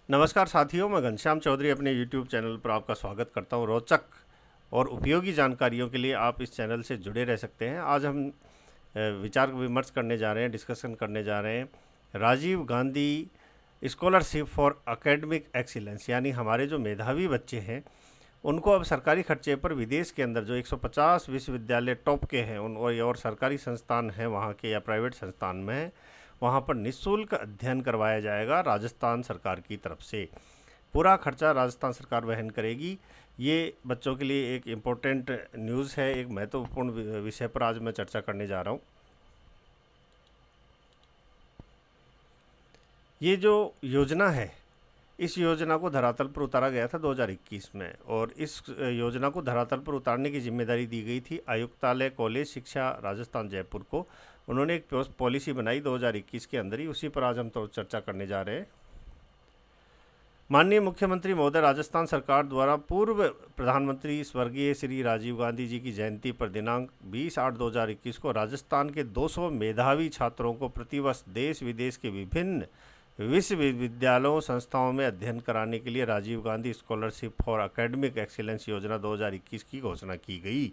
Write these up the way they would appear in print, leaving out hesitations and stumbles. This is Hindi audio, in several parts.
नमस्कार साथियों, मैं घनश्याम चौधरी अपने YouTube चैनल पर आपका स्वागत करता हूं। रोचक और उपयोगी जानकारियों के लिए आप इस चैनल से जुड़े रह सकते हैं। आज हम विचार विमर्श करने जा रहे हैं, डिस्कशन करने जा रहे हैं Rajiv Gandhi scholarship for academic excellence, यानी हमारे जो मेधावी बच्चे हैं उनको अब सरकारी खर्चे पर विदेश के अंदर जो 150 विश्वविद्यालय टॉप के हैं उन और सरकारी संस्थान हैं वहाँ के या प्राइवेट संस्थान में हैं, वहाँ पर निःशुल्क अध्ययन करवाया जाएगा राजस्थान सरकार की तरफ से। पूरा खर्चा राजस्थान सरकार वहन करेगी। ये बच्चों के लिए एक इम्पोर्टेंट न्यूज़ है, एक महत्वपूर्ण विषय पर आज मैं चर्चा करने जा रहा हूँ। ये जो योजना है, इस योजना को धरातल पर उतारा गया था 2021 में, और इस योजना को धरातल पर उतारने की जिम्मेदारी दी गई थी आयुक्तालय कॉलेज शिक्षा राजस्थान जयपुर को। उन्होंने एक पॉलिसी बनाई 2021 के अंदर ही, उसी पर आज हम तो चर्चा करने जा रहे हैं। माननीय मुख्यमंत्री महोदय राजस्थान सरकार द्वारा पूर्व प्रधानमंत्री स्वर्गीय श्री राजीव गांधी जी की जयंती पर दिनांक 20/8/2021 को राजस्थान के 200 मेधावी छात्रों को प्रतिवर्ष देश विदेश के विभिन्न विश्वविद्यालयों संस्थाओं में अध्ययन कराने के लिए Rajiv Gandhi scholarship for academic excellence योजना 2021 की घोषणा की गई।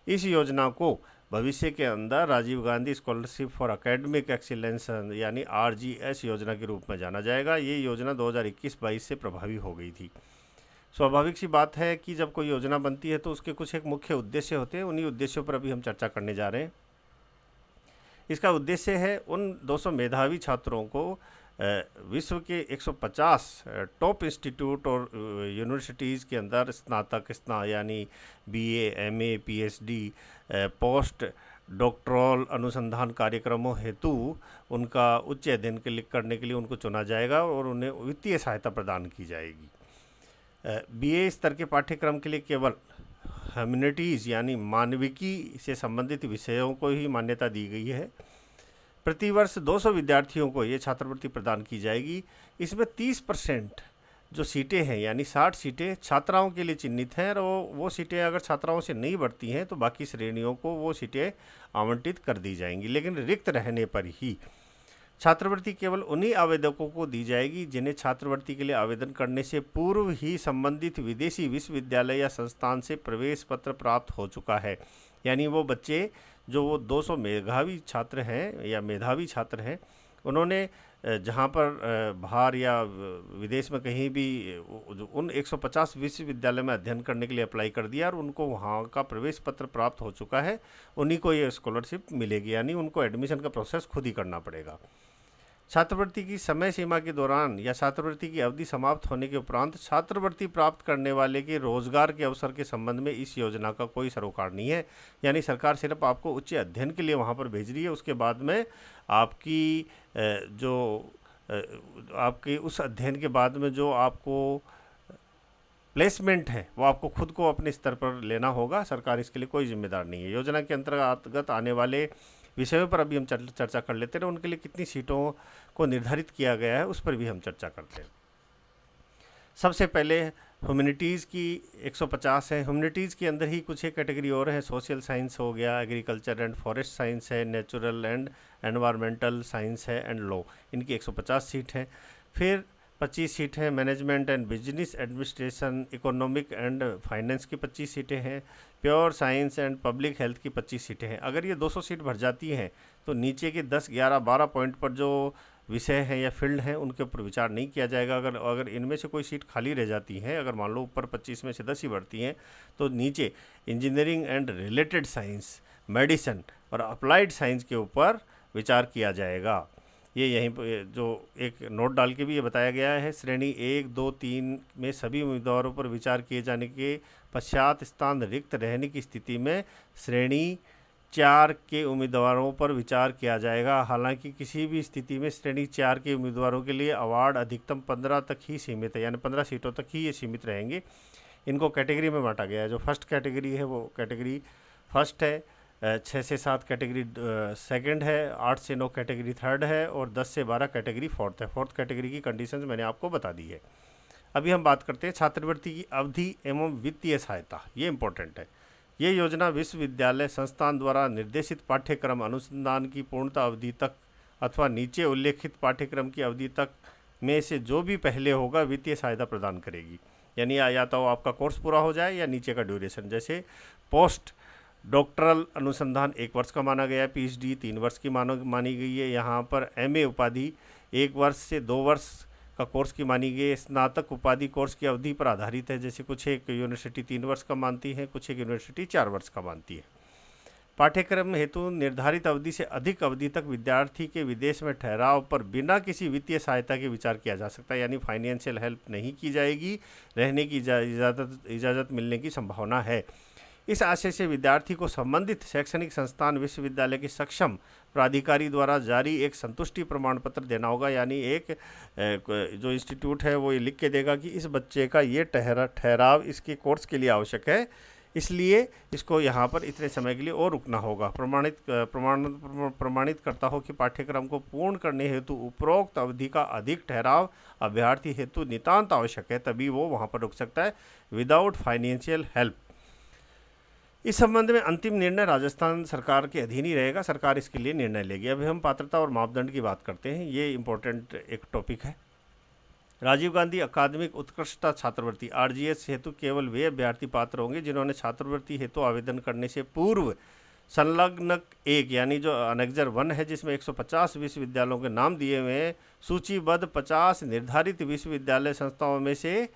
इस योजना को भविष्य के अंदर Rajiv Gandhi scholarship for academic excellence यानी RGS योजना के रूप में जाना जाएगा। ये योजना 2021-22 से प्रभावी हो गई थी। स्वाभाविक सी बात है कि जब कोई योजना बनती है तो उसके कुछ एक मुख्य उद्देश्य होते हैं, उन्हीं उद्देश्यों पर अभी हम चर्चा करने जा रहे हैं। इसका उद्देश्य है उन 200 मेधावी छात्रों को विश्व के 150 टॉप इंस्टीट्यूट और यूनिवर्सिटीज़ के अंदर स्नातक यानी BA, MA, PhD, post doctoral अनुसंधान कार्यक्रमों हेतु उनका उच्च अध्ययन करने के लिए उनको चुना जाएगा और उन्हें वित्तीय सहायता प्रदान की जाएगी। BA स्तर के पाठ्यक्रम के लिए केवल ह्यूमैनिटीज़ यानी मानविकी से संबंधित विषयों को ही मान्यता दी गई है। प्रतिवर्ष 200 विद्यार्थियों को ये छात्रवृत्ति प्रदान की जाएगी। इसमें 30% जो सीटें हैं यानी 60 सीटें छात्राओं के लिए चिन्हित हैं, और वो सीटें अगर छात्राओं से नहीं बढ़ती हैं तो बाकी श्रेणियों को वो सीटें आवंटित कर दी जाएंगी, लेकिन रिक्त रहने पर ही। छात्रवृत्ति केवल उन्हीं आवेदकों को दी जाएगी जिन्हें छात्रवृत्ति के लिए आवेदन करने से पूर्व ही संबंधित विदेशी विश्वविद्यालय या संस्थान से प्रवेश पत्र प्राप्त हो चुका है। यानी वो बच्चे जो वो 200 मेधावी छात्र हैं या मेधावी छात्र हैं, उन्होंने जहाँ पर बाहर या विदेश में कहीं भी उन 150 विश्वविद्यालय में अध्ययन करने के लिए अप्लाई कर दिया और उनको वहाँ का प्रवेश पत्र प्राप्त हो चुका है, उन्हीं को ये स्कॉलरशिप मिलेगी। यानी उनको एडमिशन का प्रोसेस खुद ही करना पड़ेगा। छात्रवृत्ति की समय सीमा के दौरान या छात्रवृत्ति की अवधि समाप्त होने के उपरांत छात्रवृत्ति प्राप्त करने वाले के रोजगार के अवसर के संबंध में इस योजना का कोई सरोकार नहीं है। यानी सरकार सिर्फ आपको उच्च अध्ययन के लिए वहाँ पर भेज रही है, उसके बाद में आपकी आपके उस अध्ययन के बाद में जो आपको प्लेसमेंट है वो आपको खुद को अपने स्तर पर लेना होगा। सरकार इसके लिए कोई जिम्मेदार नहीं है। योजना के अंतर्गत आने वाले विषयों पर अभी हम चर्चा कर लेते हैं। उनके लिए कितनी सीटों को निर्धारित किया गया है उस पर भी हम चर्चा करते हैं। सबसे पहले ह्यूमैनिटीज़ की 150 है। ह्यूमैनिटीज़ के अंदर ही कुछ एक कैटेगरी और है, सोशल साइंस हो गया, एग्रीकल्चर एंड फॉरेस्ट साइंस है, नेचुरल एंड एनवायरमेंटल साइंस है एंड लॉ। इनकी 150 सीट है। फिर 25 सीट हैं management and business administration, economic and finance की 25 सीटें हैं। Pure science and public health की 25 सीटें हैं। अगर ये 200 सीट भर जाती हैं तो नीचे के 10, 11, 12 पॉइंट पर जो विषय हैं या फील्ड हैं उनके ऊपर विचार नहीं किया जाएगा। अगर इनमें से कोई सीट खाली रह जाती हैं, अगर मान लो ऊपर 25 में से 10 ही बढ़ती हैं, तो नीचे engineering and related science, medicine और अप्लाइड साइंस के ऊपर विचार किया जाएगा। ये यहीं पर जो एक नोट डाल के भी ये बताया गया है। श्रेणी 1, 2, 3 में सभी उम्मीदवारों पर विचार किए जाने के पश्चात स्थान रिक्त रहने की स्थिति में श्रेणी 4 के उम्मीदवारों पर विचार किया जाएगा। हालांकि किसी भी स्थिति में श्रेणी 4 के उम्मीदवारों के लिए अवार्ड अधिकतम 15 तक ही सीमित है, यानी 15 सीटों तक ही ये सीमित रहेंगे। इनको कैटेगरी में बांटा गया है। जो फर्स्ट कैटेगरी है वो कैटेगरी फर्स्ट है, 6 से 7 कैटेगरी सेकंड है, 8 से 9 कैटेगरी थर्ड है और 10 से 12 कैटेगरी फोर्थ है। फोर्थ कैटेगरी की कंडीशंस मैंने आपको बता दी है। अभी हम बात करते हैं छात्रवृत्ति की अवधि एवं वित्तीय सहायता। ये इंपॉर्टेंट है। ये योजना विश्वविद्यालय संस्थान द्वारा निर्देशित पाठ्यक्रम अनुसंधान की पूर्णता अवधि तक अथवा नीचे उल्लेखित पाठ्यक्रम की अवधि तक में से जो भी पहले होगा वित्तीय सहायता प्रदान करेगी। यानी या तो आपका कोर्स पूरा हो जाए या नीचे का ड्यूरेशन, जैसे पोस्ट डॉक्टरल अनुसंधान 1 वर्ष का माना गया है, पीएचडी 3 वर्ष की मानी गई है, यहाँ पर एमए उपाधि 1 वर्ष से 2 वर्ष का कोर्स की मानी गई है। स्नातक उपाधि कोर्स की अवधि पर आधारित है, जैसे कुछ एक यूनिवर्सिटी 3 वर्ष का मानती है, कुछ एक यूनिवर्सिटी 4 वर्ष का मानती है। पाठ्यक्रम हेतु निर्धारित अवधि से अधिक अवधि तक विद्यार्थी के विदेश में ठहराव पर बिना किसी वित्तीय सहायता के विचार किया जा सकता है, यानी फाइनेंशियल हेल्प नहीं की जाएगी, रहने की इजाज़त मिलने की संभावना है। इस आशय से विद्यार्थी को संबंधित शैक्षणिक संस्थान विश्वविद्यालय के सक्षम प्राधिकारी द्वारा जारी एक संतुष्टि प्रमाण पत्र देना होगा, यानी एक जो इंस्टीट्यूट है वो ये लिख के देगा कि इस बच्चे का ये ठहराव इसके कोर्स के लिए आवश्यक है, इसलिए इसको यहाँ पर इतने समय के लिए और रुकना होगा। प्रमाणित करता हो कि पाठ्यक्रम को पूर्ण करने हेतु उपरोक्त अवधि का अधिक ठहराव अभ्यर्थी हेतु नितांत आवश्यक है, तभी वो वहाँ पर रुक सकता है विदाउट फाइनेंशियल हेल्प। इस संबंध में अंतिम निर्णय राजस्थान सरकार के अधीन ही रहेगा, सरकार इसके लिए निर्णय लेगी। अभी हम पात्रता और मापदंड की बात करते हैं, ये इम्पोर्टेंट एक टॉपिक है। राजीव गांधी अकादमिक उत्कृष्टता छात्रवृत्ति आरजीएस हेतु केवल वे अभ्यर्थी पात्र होंगे जिन्होंने छात्रवृत्ति हेतु आवेदन करने से पूर्व संलग्न एक, यानी जो अनेक्जर 1 है जिसमें 150 विश्वविद्यालयों के नाम दिए हुए हैं, सूचीबद्ध 50 निर्धारित विश्वविद्यालय संस्थाओं में से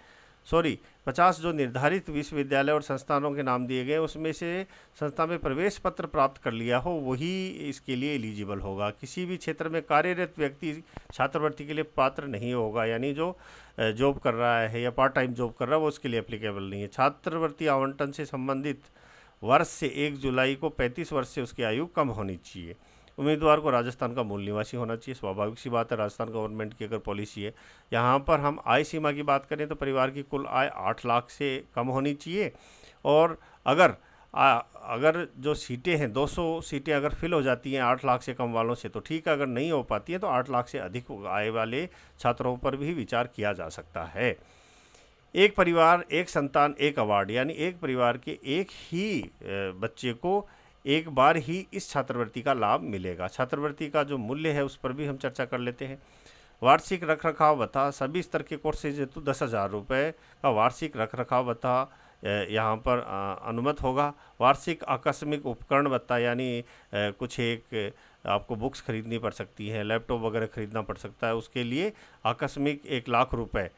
50 जो निर्धारित विश्वविद्यालय और संस्थानों के नाम दिए गए उसमें से संस्था में प्रवेश पत्र प्राप्त कर लिया हो, वही इसके लिए एलिजिबल होगा। किसी भी क्षेत्र में कार्यरत व्यक्ति छात्रवृत्ति के लिए पात्र नहीं होगा, यानी जो जॉब कर रहा है या पार्ट टाइम जॉब कर रहा है वो उसके लिए एप्लीकेबल नहीं है। छात्रवृत्ति आवंटन से संबंधित वर्ष से 1 जुलाई को 35 वर्ष से उसकी आयु कम होनी चाहिए। उम्मीदवार को राजस्थान का मूल निवासी होना चाहिए, स्वाभाविक सी बात है, राजस्थान गवर्नमेंट की अगर पॉलिसी है। यहाँ पर हम आय सीमा की बात करें तो परिवार की कुल आय 8 लाख से कम होनी चाहिए, और अगर जो सीटें हैं 200 सीटें अगर फिल हो जाती हैं 8 लाख से कम वालों से तो ठीक है, अगर नहीं हो पाती है तो 8 लाख से अधिक आय वाले छात्रों पर भी विचार किया जा सकता है। एक परिवार एक संतान एक अवार्ड, यानी एक परिवार के एक ही बच्चे को एक बार ही इस छात्रवृत्ति का लाभ मिलेगा। छात्रवृत्ति का जो मूल्य है उस पर भी हम चर्चा कर लेते हैं। वार्षिक रखरखाव भत्ता सभी स्तर के कोर्सेज हेतु 10,000 रुपये का वार्षिक रखरखाव भत्ता यहाँ पर अनुमत होगा। वार्षिक आकस्मिक उपकरण भत्ता, यानी कुछ एक आपको बुक्स खरीदनी पड़ सकती हैं, लैपटॉप वगैरह खरीदना पड़ सकता है, उसके लिए आकस्मिक 1 लाख रुपये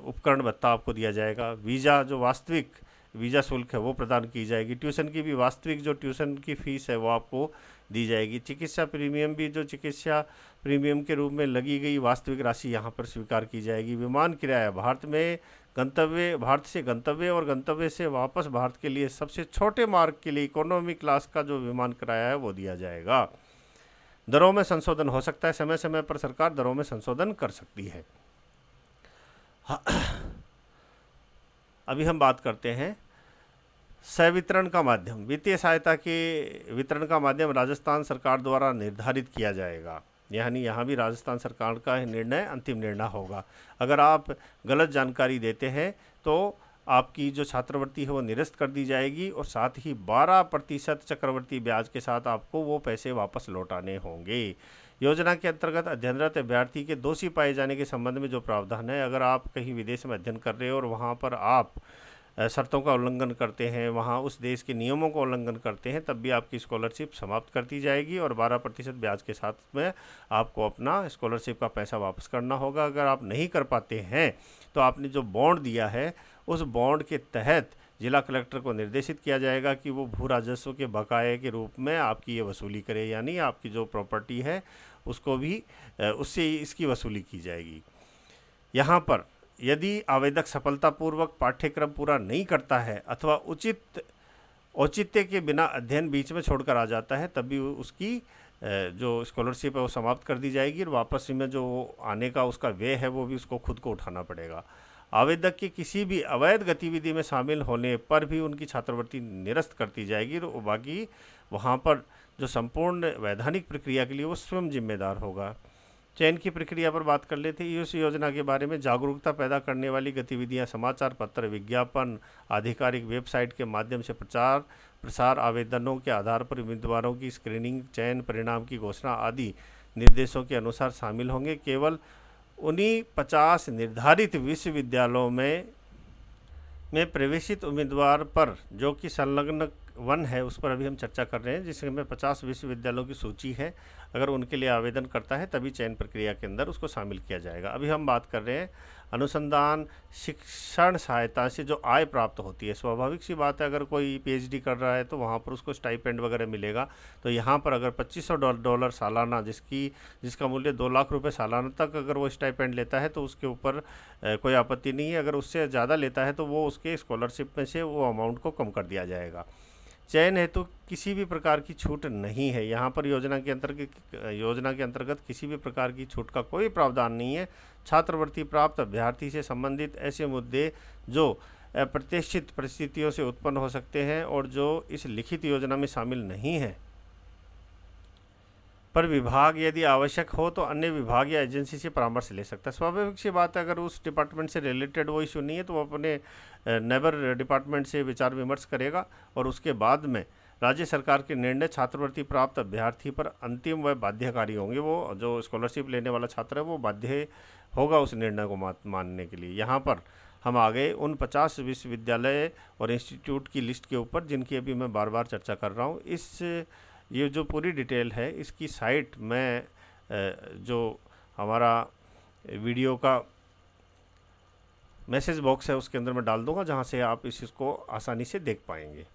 उपकरण भत्ता आपको दिया जाएगा। वीज़ा जो वास्तविक वीज़ा शुल्क है वो प्रदान की जाएगी। ट्यूशन की भी वास्तविक जो ट्यूशन की फ़ीस है वो आपको दी जाएगी। चिकित्सा प्रीमियम भी जो चिकित्सा प्रीमियम के रूप में लगी गई वास्तविक राशि यहाँ पर स्वीकार की जाएगी। विमान किराया भारत से गंतव्य और गंतव्य से वापस भारत के लिए सबसे छोटे मार्ग के लिए इकोनॉमी क्लास का जो विमान किराया है वो दिया जाएगा। दरों में संशोधन हो सकता है, समय समय पर सरकार दरों में संशोधन कर सकती है। अभी हम बात करते हैं संवितरण का माध्यम। वित्तीय सहायता के वितरण का माध्यम राजस्थान सरकार द्वारा निर्धारित किया जाएगा, यानी यहाँ भी राजस्थान सरकार का निर्णय अंतिम निर्णय होगा। अगर आप गलत जानकारी देते हैं तो आपकी जो छात्रवृत्ति है वो निरस्त कर दी जाएगी और साथ ही 12% चक्रवृद्धि ब्याज के साथ आपको वो पैसे वापस लौटाने होंगे। योजना के अंतर्गत अध्ययनरत अभ्यर्थी के दोषी पाए जाने के संबंध में जो प्रावधान है, अगर आप कहीं विदेश में अध्ययन कर रहे हो और वहाँ पर आप शर्तों का उल्लंघन करते हैं, वहाँ उस देश के नियमों का उल्लंघन करते हैं, तब भी आपकी स्कॉलरशिप समाप्त कर दी जाएगी और 12% ब्याज के साथ में आपको अपना स्कॉलरशिप का पैसा वापस करना होगा। अगर आप नहीं कर पाते हैं तो आपने जो बॉन्ड दिया है उस बॉन्ड के तहत जिला कलेक्टर को निर्देशित किया जाएगा कि वो भू राजस्व के बकाये के रूप में आपकी ये वसूली करे, यानी आपकी जो प्रॉपर्टी है उसको भी उससे इसकी वसूली की जाएगी। यहाँ पर यदि आवेदक सफलतापूर्वक पाठ्यक्रम पूरा नहीं करता है अथवा औचित्य के बिना अध्ययन बीच में छोड़कर आ जाता है, तब भी उसकी जो स्कॉलरशिप है वो समाप्त कर दी जाएगी और वापस में जो आने का उसका व्यय है वो भी उसको खुद को उठाना पड़ेगा। आवेदक की किसी भी अवैध गतिविधि में शामिल होने पर भी उनकी छात्रवृत्ति निरस्त कर दी जाएगी और बाकी वहाँ पर जो संपूर्ण वैधानिक प्रक्रिया के लिए वो स्वयं जिम्मेदार होगा। चयन की प्रक्रिया पर बात कर लेते हैं। इस योजना के बारे में जागरूकता पैदा करने वाली गतिविधियां समाचार पत्र, विज्ञापन, आधिकारिक वेबसाइट के माध्यम से प्रचार प्रसार, आवेदनों के आधार पर उम्मीदवारों की स्क्रीनिंग, चयन परिणाम की घोषणा आदि निर्देशों के अनुसार शामिल होंगे। केवल उन्हीं 50 निर्धारित विश्वविद्यालयों में प्रवेशित उम्मीदवार पर, जो कि संलग्न 1 है, उस पर अभी हम चर्चा कर रहे हैं, जिसमें 50 विश्वविद्यालयों की सूची है। अगर उनके लिए आवेदन करता है तभी चयन प्रक्रिया के अंदर उसको शामिल किया जाएगा। अभी हम बात कर रहे हैं अनुसंधान शिक्षण सहायता से जो आय प्राप्त होती है। स्वाभाविक सी बात है, अगर कोई पीएचडी कर रहा है तो वहाँ पर उसको स्टाइपेंड वगैरह मिलेगा। तो यहाँ पर अगर $2500 सालाना, जिसका मूल्य 2 लाख रुपए सालाना तक अगर वो स्टाइपेंड लेता है तो उसके ऊपर कोई आपत्ति नहीं है। अगर उससे ज़्यादा लेता है तो वो उसके स्कॉलरशिप में से वो अमाउंट को कम कर दिया जाएगा। चयन हेतु किसी भी प्रकार की छूट नहीं है। यहाँ पर योजना के अंतर्गत किसी भी प्रकार की छूट का कोई प्रावधान नहीं है। छात्रवृत्ति प्राप्त अभ्यर्थी से संबंधित ऐसे मुद्दे जो अप्रत्याशित परिस्थितियों से उत्पन्न हो सकते हैं और जो इस लिखित योजना में शामिल नहीं है, पर विभाग यदि आवश्यक हो तो अन्य विभाग या एजेंसी से परामर्श ले सकता है। स्वाभाविक सी बात है, अगर उस डिपार्टमेंट से रिलेटेड वो इशू नहीं है तो वो अपने नेबर डिपार्टमेंट से विचार विमर्श करेगा और उसके बाद में राज्य सरकार के निर्णय छात्रवृत्ति प्राप्त अभ्यर्थी पर अंतिम व बाध्यकारी होंगे। वो जो स्कॉलरशिप लेने वाला छात्र है वो बाध्य होगा उस निर्णय को मानने के लिए। यहाँ पर हम आ गए उन 50 विश्वविद्यालय और इंस्टीट्यूट की लिस्ट के ऊपर, जिनकी अभी मैं बार बार चर्चा कर रहा हूँ। ये जो पूरी डिटेल है इसकी साइट मैं जो हमारा वीडियो का मैसेज बॉक्स है उसके अंदर मैं डाल दूंगा, जहां से आप इसको आसानी से देख पाएंगे।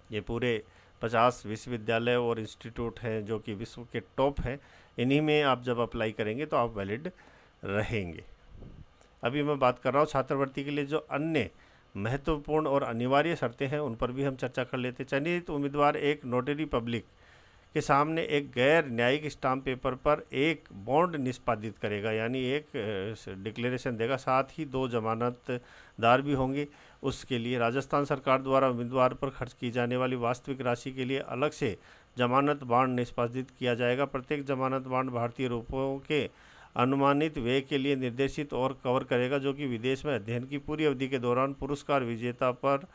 ये पूरे 50 विश्वविद्यालय और इंस्टीट्यूट हैं जो कि विश्व के टॉप हैं। इन्हीं में आप जब अप्लाई करेंगे तो आप वैलिड रहेंगे। अभी मैं बात कर रहा हूँ छात्रवृत्ति के लिए जो अन्य महत्वपूर्ण और अनिवार्य शर्तें हैं उन पर भी हम चर्चा कर लेते हैं। चयनित उम्मीदवार एक नोटरी पब्लिक के सामने एक गैर न्यायिक स्टाम्प पेपर पर एक बॉन्ड निष्पादित करेगा, यानी एक डिक्लेरेशन देगा। साथ ही 2 जमानतदार भी होंगे। उसके लिए राजस्थान सरकार द्वारा उम्मीदवार पर खर्च की जाने वाली वास्तविक राशि के लिए अलग से जमानत बांड निष्पादित किया जाएगा। प्रत्येक जमानत बांड भारतीय रुपयों के अनुमानित व्यय के लिए निर्देशित और कवर करेगा, जो कि विदेश में अध्ययन की पूरी अवधि के दौरान पुरस्कार विजेता पर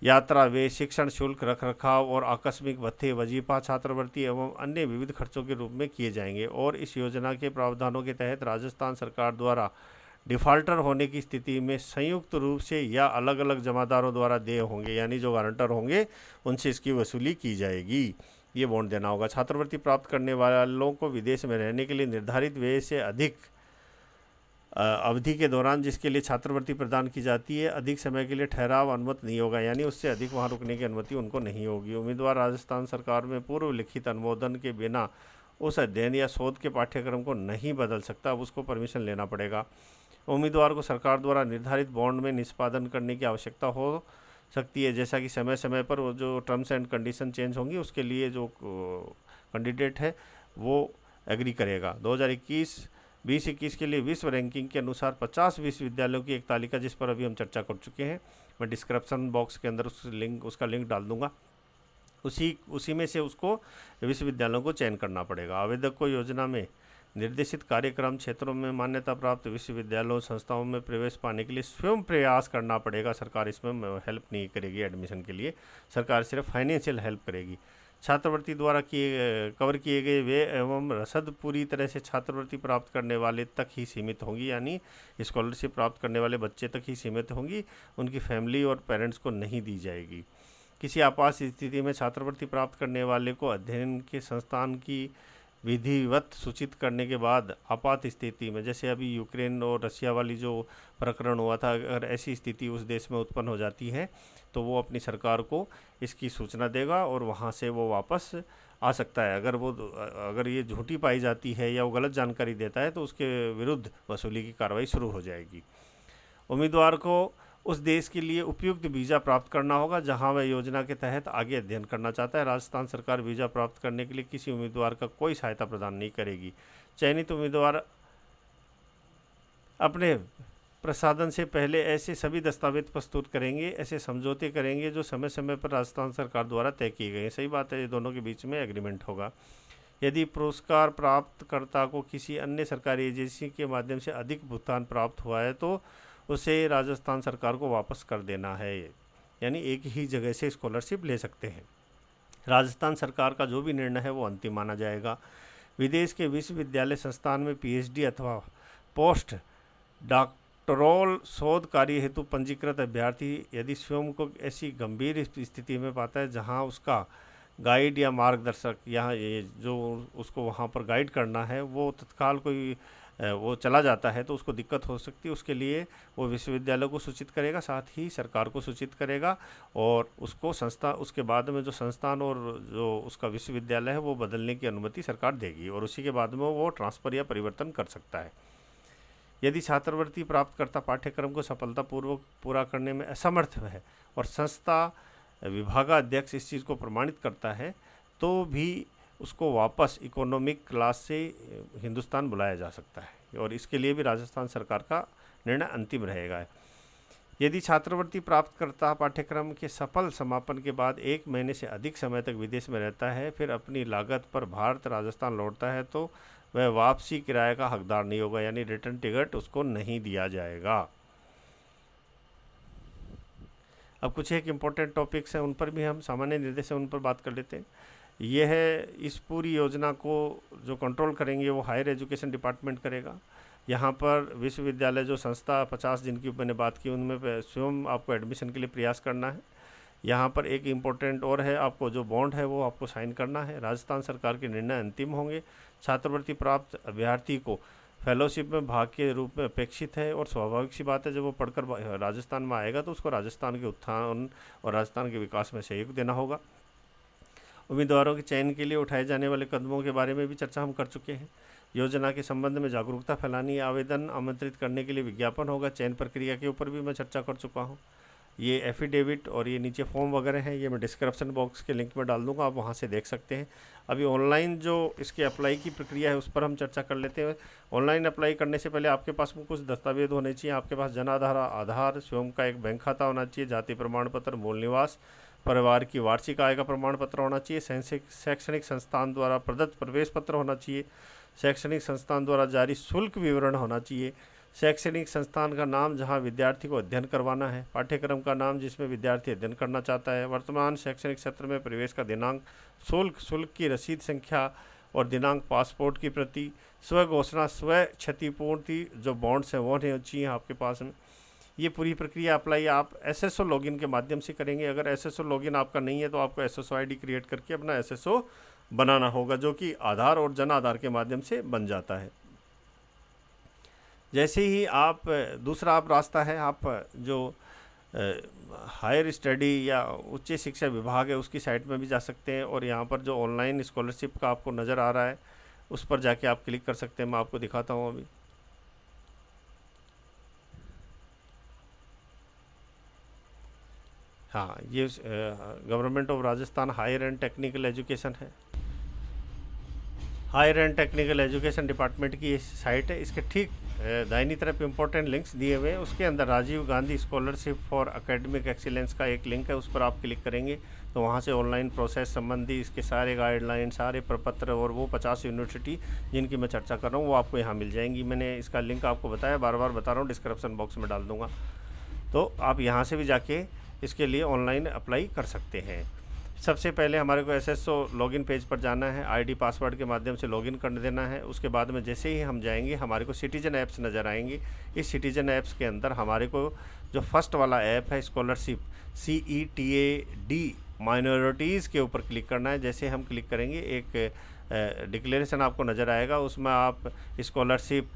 यात्रा व्यय, शिक्षण शुल्क, रखरखाव और आकस्मिक भत्ते, वजीफा, छात्रवृत्ति एवं अन्य विविध खर्चों के रूप में किए जाएंगे। और इस योजना के प्रावधानों के तहत राजस्थान सरकार द्वारा डिफ़ॉल्टर होने की स्थिति में संयुक्त रूप से या अलग अलग जमादारों द्वारा देय होंगे, यानी जो गारंटर होंगे उनसे इसकी वसूली की जाएगी। ये बॉन्ड देना होगा। छात्रवृत्ति प्राप्त करने वालों को विदेश में रहने के लिए निर्धारित व्यय से अधिक अवधि के दौरान जिसके लिए छात्रवृत्ति प्रदान की जाती है, अधिक समय के लिए ठहराव अनुमत नहीं होगा, यानी उससे अधिक वहां रुकने की अनुमति उनको नहीं होगी। उम्मीदवार राजस्थान सरकार में पूर्व लिखित अनुमोदन के बिना उस अध्ययन या शोध के पाठ्यक्रम को नहीं बदल सकता। अब उसको परमिशन लेना पड़ेगा। उम्मीदवार को सरकार द्वारा निर्धारित बॉन्ड में निष्पादन करने की आवश्यकता हो सकती है, जैसा कि समय समय पर वो जो टर्म्स एंड कंडीशन चेंज होंगी उसके लिए जो कैंडिडेट है वो एग्री करेगा। 2021 के लिए विश्व रैंकिंग के अनुसार 50 विश्वविद्यालयों की एक तालिका, जिस पर अभी हम चर्चा कर चुके हैं, मैं डिस्क्रिप्शन बॉक्स के अंदर उसका लिंक डाल दूंगा। उसी में से उसको विश्वविद्यालयों को चयन करना पड़ेगा। आवेदक को योजना में निर्देशित कार्यक्रम क्षेत्रों में मान्यता प्राप्त विश्वविद्यालयों संस्थाओं में प्रवेश पाने के लिए स्वयं प्रयास करना पड़ेगा। सरकार इसमें हेल्प नहीं करेगी। एडमिशन के लिए सरकार सिर्फ फाइनेंशियल हेल्प करेगी। छात्रवृत्ति द्वारा कवर किए गए वे एवं रसद पूरी तरह से छात्रवृत्ति प्राप्त करने वाले तक ही सीमित होंगी, यानी स्कॉलरशिप प्राप्त करने वाले बच्चे तक ही सीमित होंगी, उनकी फैमिली और पेरेंट्स को नहीं दी जाएगी। किसी आपात स्थिति में छात्रवृत्ति प्राप्त करने वाले को अध्ययन के संस्थान की विधिवत सूचित करने के बाद आपात स्थिति में, जैसे अभी यूक्रेन और रशिया वाली जो प्रकरण हुआ था, अगर ऐसी स्थिति उस देश में उत्पन्न हो जाती है तो वो अपनी सरकार को इसकी सूचना देगा और वहाँ से वो वापस आ सकता है। अगर ये झूठी पाई जाती है या वो गलत जानकारी देता है तो उसके विरुद्ध वसूली की कार्रवाई शुरू हो जाएगी। उम्मीदवार को उस देश के लिए उपयुक्त वीज़ा प्राप्त करना होगा जहां वह योजना के तहत आगे अध्ययन करना चाहता है। राजस्थान सरकार वीज़ा प्राप्त करने के लिए किसी उम्मीदवार का कोई सहायता प्रदान नहीं करेगी। चयनित उम्मीदवार अपने प्रसादन से पहले ऐसे सभी दस्तावेज प्रस्तुत करेंगे, ऐसे समझौते करेंगे जो समय समय पर राजस्थान सरकार द्वारा तय किए गए हैं। सही बात है, ये दोनों के बीच में एग्रीमेंट होगा। यदि पुरस्कार प्राप्तकर्ता को किसी अन्य सरकारी एजेंसी के माध्यम से अधिक भुगतान प्राप्त हुआ है तो उसे राजस्थान सरकार को वापस कर देना है, यानी एक ही जगह से स्कॉलरशिप ले सकते हैं। राजस्थान सरकार का जो भी निर्णय है वो अंतिम माना जाएगा। विदेश के विश्वविद्यालय संस्थान में पीएचडी अथवा पोस्ट डॉक्टोरल शोध कार्य हेतु पंजीकृत अभ्यर्थी यदि स्वयं को ऐसी गंभीर स्थिति में पाता है जहां उसका गाइड या मार्गदर्शक यहाँ ये जो उसको वहाँ पर गाइड करना है वो तत्काल कोई वो चला जाता है तो उसको दिक्कत हो सकती है, उसके लिए वो विश्वविद्यालय को सूचित करेगा, साथ ही सरकार को सूचित करेगा और उसको संस्था उसके बाद में जो संस्थान और जो उसका विश्वविद्यालय है वो बदलने की अनुमति सरकार देगी और उसी के बाद में वो ट्रांसफ़र या परिवर्तन कर सकता है। यदि छात्रवृत्ति प्राप्तकर्ता पाठ्यक्रम को सफलतापूर्वक पूरा करने में असमर्थ है और संस्था विभागाध्यक्ष इस चीज़ को प्रमाणित करता है तो भी उसको वापस इकोनॉमिक क्लास से हिंदुस्तान बुलाया जा सकता है और इसके लिए भी राजस्थान सरकार का निर्णय अंतिम रहेगा। यदि छात्रवृत्ति प्राप्तकर्ता पाठ्यक्रम के सफल समापन के बाद 1 महीने से अधिक समय तक विदेश में रहता है फिर अपनी लागत पर भारत राजस्थान लौटता है तो वह वापसी किराए का हकदार नहीं होगा, यानी रिटर्न टिकट उसको नहीं दिया जाएगा। अब कुछ एक इम्पोर्टेंट टॉपिक्स हैं उन पर भी हम सामान्य निर्देश हैं उन पर बात कर लेते हैं। यह है इस पूरी योजना को जो कंट्रोल करेंगे वो हायर एजुकेशन डिपार्टमेंट करेगा। यहाँ पर विश्वविद्यालय जो संस्था 50 जिनकी मैंने बात की उनमें स्वयं आपको एडमिशन के लिए प्रयास करना है। यहाँ पर एक इम्पोर्टेंट और है, आपको जो बॉन्ड है वो आपको साइन करना है। राजस्थान सरकार के निर्णय अंतिम होंगे। छात्रवृत्ति प्राप्त अभ्यर्थी को फेलोशिप में भाग के रूप में अपेक्षित है और स्वाभाविक सी बात है जब वो पढ़कर राजस्थान में आएगा तो उसको राजस्थान के उत्थान और राजस्थान के विकास में सहयोग देना होगा। उम्मीदवारों के चयन के लिए उठाए जाने वाले कदमों के बारे में भी चर्चा हम कर चुके हैं। योजना के संबंध में जागरूकता फैलानी, आवेदन आमंत्रित करने के लिए विज्ञापन होगा। चयन प्रक्रिया के ऊपर भी मैं चर्चा कर चुका हूँ। ये एफिडेविट और ये नीचे फॉर्म वगैरह हैं, ये मैं डिस्क्रिप्शन बॉक्स के लिंक में डाल दूंगा, आप वहाँ से देख सकते हैं। अभी ऑनलाइन जो इसके अप्लाई की प्रक्रिया है उस पर हम चर्चा कर लेते हैं। ऑनलाइन अप्लाई करने से पहले आपके पास में कुछ दस्तावेज होने चाहिए। आपके पास जन आधार, स्वयं का एक बैंक खाता होना चाहिए, जाति प्रमाण पत्र, मूल निवास, परिवार की वार्षिक आय का प्रमाण पत्र होना चाहिए, शैक्षणिक संस्थान द्वारा प्रदत्त प्रवेश पत्र होना चाहिए, शैक्षणिक संस्थान द्वारा जारी शुल्क विवरण होना चाहिए, शैक्षणिक संस्थान का नाम जहां विद्यार्थी को अध्ययन करवाना है, पाठ्यक्रम का नाम जिसमें विद्यार्थी अध्ययन करना चाहता है, वर्तमान शैक्षणिक सत्र में प्रवेश का दिनांक, शुल्क की रसीद संख्या और दिनांक, पासपोर्ट की प्रति, स्व घोषणा, स्व क्षतिपूर्ति जो बॉन्ड्स हैं वो होने चाहिए आपके पास में। ये पूरी प्रक्रिया अप्लाई आप एसएसओ लॉगिन के माध्यम से करेंगे। अगर एसएसओ लॉगिन आपका नहीं है तो आपको एसएसओ आईडी क्रिएट करके अपना एसएसओ बनाना होगा, जो कि आधार और जन आधार के माध्यम से बन जाता है। जैसे ही आप दूसरा आप रास्ता है, आप जो हायर स्टडी या उच्च शिक्षा विभाग है उसकी साइट में भी जा सकते हैं और यहाँ पर जो ऑनलाइन स्कॉलरशिप का आपको नज़र आ रहा है उस पर जाके आप क्लिक कर सकते हैं। मैं आपको दिखाता हूँ अभी। हाँ, ये government of Rajasthan higher and technical education है। Higher and technical education department की ये साइट है। इसके ठीक दाहिनी तरफ इंपॉर्टेंट लिंक्स दिए हुए हैं, उसके अंदर Rajiv Gandhi scholarship for academic excellence का एक लिंक है, उस पर आप क्लिक करेंगे तो वहाँ से ऑनलाइन प्रोसेस संबंधी इसके सारे गाइडलाइन, सारे प्रपत्र और वो 50 यूनिवर्सिटी जिनकी मैं चर्चा कर रहा हूँ वो आपको यहाँ मिल जाएंगी। मैंने इसका लिंक आपको बताया, बार बार बता रहा हूँ, डिस्क्रिप्शन बॉक्स में डाल दूँगा, तो आप यहाँ से भी जाके इसके लिए ऑनलाइन अप्लाई कर सकते हैं। सबसे पहले हमारे को एसएसओ लॉगिन पेज पर जाना है, आईडी पासवर्ड के माध्यम से लॉगिन कर देना है। उसके बाद में जैसे ही हम जाएंगे हमारे को सिटीजन ऐप्स नज़र आएंगे। इस सिटीजन ऐप्स के अंदर हमारे को जो फर्स्ट वाला ऐप है स्कॉलरशिप CETAD माइनॉरिटीज़ के ऊपर क्लिक करना है। जैसे हम क्लिक करेंगे एक डिक्लेरेशन आपको नज़र आएगा, उसमें आप स्कॉलरशिप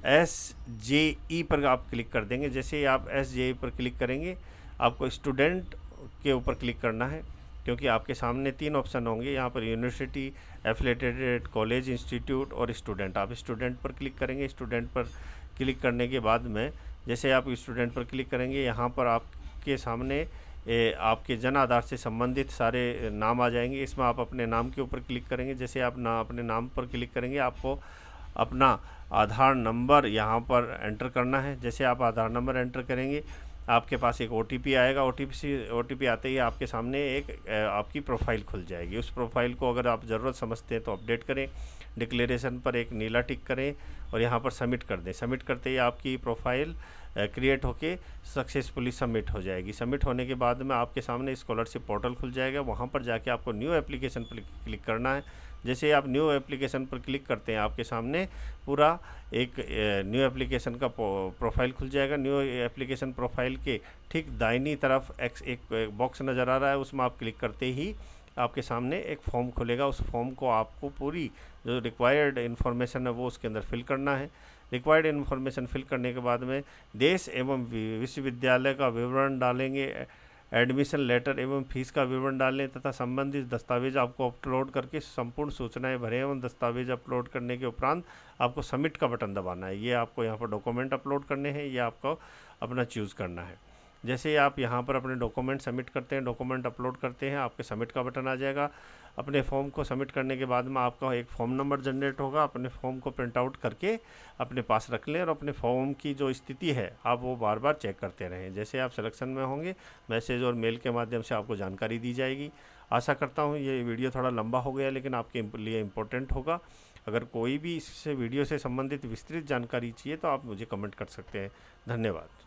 SJE पर आप क्लिक कर देंगे। जैसे ही आप SJE पर क्लिक करेंगे आपको स्टूडेंट के ऊपर क्लिक करना है, क्योंकि आपके सामने 3 ऑप्शन होंगे यहाँ पर, यूनिवर्सिटी, एफिलिएटेड कॉलेज, इंस्टीट्यूट और स्टूडेंट। आप स्टूडेंट पर क्लिक करेंगे। स्टूडेंट पर क्लिक करने के बाद में जैसे आप स्टूडेंट पर क्लिक करेंगे यहाँ पर आपके सामने आपके जन आधार से संबंधित सारे नाम आ जाएंगे। इसमें आप अपने नाम के ऊपर क्लिक करेंगे। जैसे आप अपने नाम पर क्लिक करेंगे आपको अपना आधार नंबर यहाँ पर एंटर करना है। जैसे आप आधार नंबर एंटर करेंगे आपके पास एक OTP आएगा। OTP आते ही आपके सामने एक आपकी प्रोफाइल खुल जाएगी। उस प्रोफाइल को अगर आप ज़रूरत समझते हैं तो अपडेट करें, डिक्लेरेशन पर एक नीला टिक करें और यहाँ पर सबमिट कर दें। सबमिट करते ही आपकी प्रोफाइल क्रिएट होके सक्सेसफुली सबमिट हो जाएगी। सबमिट होने के बाद में आपके सामने स्कॉलरशिप पोर्टल खुल जाएगा। वहाँ पर जाके आपको न्यू एप्लीकेशन पर क्लिक करना है। जैसे आप न्यू एप्लीकेशन पर क्लिक करते हैं, आपके सामने पूरा एक न्यू एप्लीकेशन का प्रोफाइल खुल जाएगा। न्यू एप्लीकेशन प्रोफाइल के ठीक दाहिनी तरफ एक बॉक्स नज़र आ रहा है, उसमें आप क्लिक करते ही आपके सामने एक फॉर्म खुलेगा। उस फॉर्म को आपको पूरी जो रिक्वायर्ड इन्फॉर्मेशन है वो उसके अंदर फिल करना है। रिक्वायर्ड इन्फॉर्मेशन फिल करने के बाद में देश एवं विश्वविद्यालय का विवरण डालेंगे, एडमिशन लेटर एवं फीस का विवरण डालें तथा संबंधित दस्तावेज आपको अपलोड करके संपूर्ण सूचनाएं भरें एवं दस्तावेज अपलोड करने के उपरांत आपको सबमिट का बटन दबाना है। ये आपको यहाँ पर डॉक्यूमेंट अपलोड करने हैं, ये आपको अपना चूज़ करना है। जैसे आप यहाँ पर अपने डॉक्यूमेंट सबमिट करते हैं, डॉक्यूमेंट अपलोड करते हैं, आपके सबमिट का बटन आ जाएगा। अपने फॉर्म को सबमिट करने के बाद में आपका एक फॉर्म नंबर जनरेट होगा। अपने फॉर्म को प्रिंट आउट करके अपने पास रख लें और अपने फॉर्म की जो स्थिति है आप वो बार बार चेक करते रहें। जैसे आप सिलेक्शन में होंगे, मैसेज और मेल के माध्यम से आपको जानकारी दी जाएगी। आशा करता हूँ ये वीडियो थोड़ा लंबा हो गया, लेकिन आपके लिए इम्पोर्टेंट होगा। अगर कोई भी इससे वीडियो से संबंधित विस्तृत जानकारी चाहिए तो आप मुझे कमेंट कर सकते हैं। धन्यवाद।